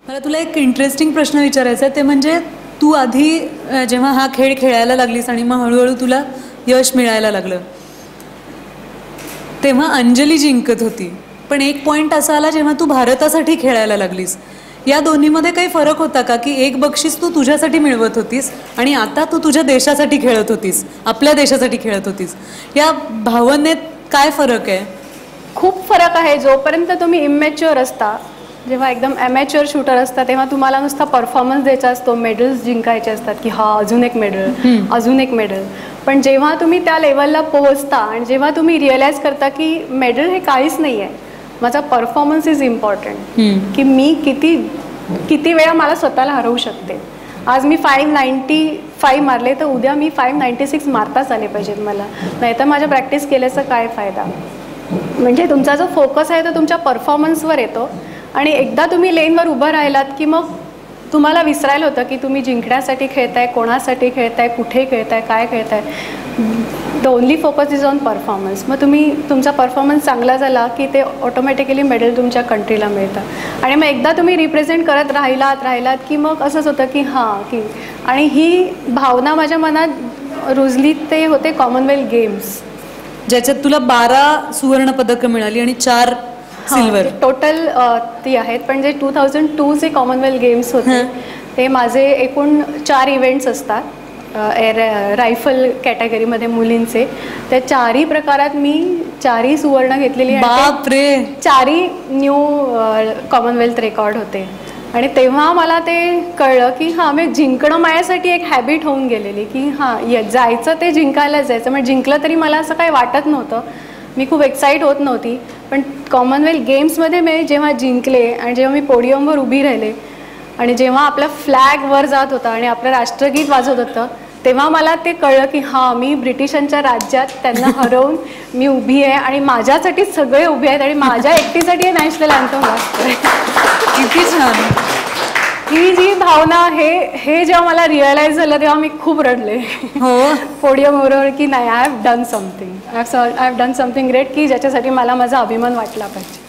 मला तुला एक इंटरेस्टिंग प्रश्न विचारायचा आहे, ते म्हणजे तू आधी जेव्हा हा खेळ खेळायला लागलीस आणि मग हळूहळू तुला यश मिळायला लागलं, तेव्हा अंजली जिंकत होती, पण एक पॉइंट असा आला जेव्हा तू भारतासाठी खेळायला लागलीस. या दोन्हीमध्ये काही फरक होता का, की एक बक्षीस तू तुझ्यासाठी मिळवत होतीस आणि आता तू तुझ्या देशासाठी खेळत होतीस, आपल्या देशासाठी खेळत होतीस? या भावनेत काय फरक आहे? खूप फरक आहे. जोपर्यंत तुम्ही इमॅच्युअर असता, जेव्हा एकदम ॲमॅच्युअर शूटर असता, तेव्हा तुम्हाला नुसता परफॉर्मन्स द्यायचा असतो, मेडल्स जिंकायचे असतात, की हा अजून एक मेडल, अजून एक मेडल. पण जेव्हा तुम्ही त्या लेवलला पोहोचता आणि जेव्हा तुम्ही रिअलाईज करता की मेडल हे काहीच नाही आहे, माझा परफॉर्मन्स इज इम्पॉर्टंट, की मी किती वेळा मला स्वतःला हरवू शकते. आज मी 595 मारले, तर उद्या मी 596 मारताच आले पाहिजेत मला, नाही तर माझ्या प्रॅक्टिस केल्याचा काय फायदा. म्हणजे तुमचा जो फोकस आहे तो तुमच्या परफॉर्मन्सवर येतो आणि एकदा तुम्ही लेनवर उभं राहिलात की मग तुम्हाला विसरायला होतं की तुम्ही जिंकण्यासाठी खेळताय, कोणासाठी खेळताय, कुठे खेळताय, काय खेळताय. The only focus is on performance. मग तुमचा परफॉर्मन्स चांगला झाला की ते ऑटोमॅटिकली मेडल तुमच्या कंट्रीला मिळतं. आणि मग एकदा तुम्ही रिप्रेझेंट करत राहिलात की मग असंच होतं की हां की, आणि ही भावना माझ्या मनात रुजली. ते होते कॉमनवेल्थ गेम्स, ज्याच्यात तुला 12 सुवर्ण पदकं मिळाली आणि 4 सिल्वर टोटल ती आहेत. पण जे 2002चे कॉमनवेल्थ गेम्स होते ते माझे एकूण 4 इव्हेंट्स असतात रायफल कॅटेगरीमध्ये मुलींचे. त्या 4ही प्रकारात मी 4ही सुवर्ण घेतलेली. बापरे! 4ही न्यू कॉमनवेल्थ रेकॉर्ड होते. आणि तेव्हा मला ते कळलं की हां, मी जिंकणं माझ्यासाठी एक हॅबिट होऊन गेलेली, की हां जायचं ते जिंकायलाच जायचं. म्हणजे जिंकलं तरी मला असं काही वाटत नव्हतं, मी खूप एक्साईट होत नव्हती. पण कॉमनवेल्थ गेम्समध्ये मी जेव्हा जिंकले आणि जेव्हा मी पोडियमवर उभी राहिले आणि जेव्हा आपला फ्लॅग वर जात होता आणि आपलं राष्ट्रगीत वाजत होतं, तेव्हा मला ते कळलं की हां, मी ब्रिटिशांच्या राज्यात त्यांना हरवून मी उभी आहे आणि माझ्यासाठी सगळे उभे आहेत आणि माझ्या एकटीसाठी नॅशनल अँथम वाजतोय. किती छान. ही जी भावना, हे जेव्हा मला रिअलाईज झालं तेव्हा मी खूप रडले. हो, पोडियमवर की नाही, I have done something great, की ज्याच्यासाठी मला माझा अभिमान वाटला पाहिजे.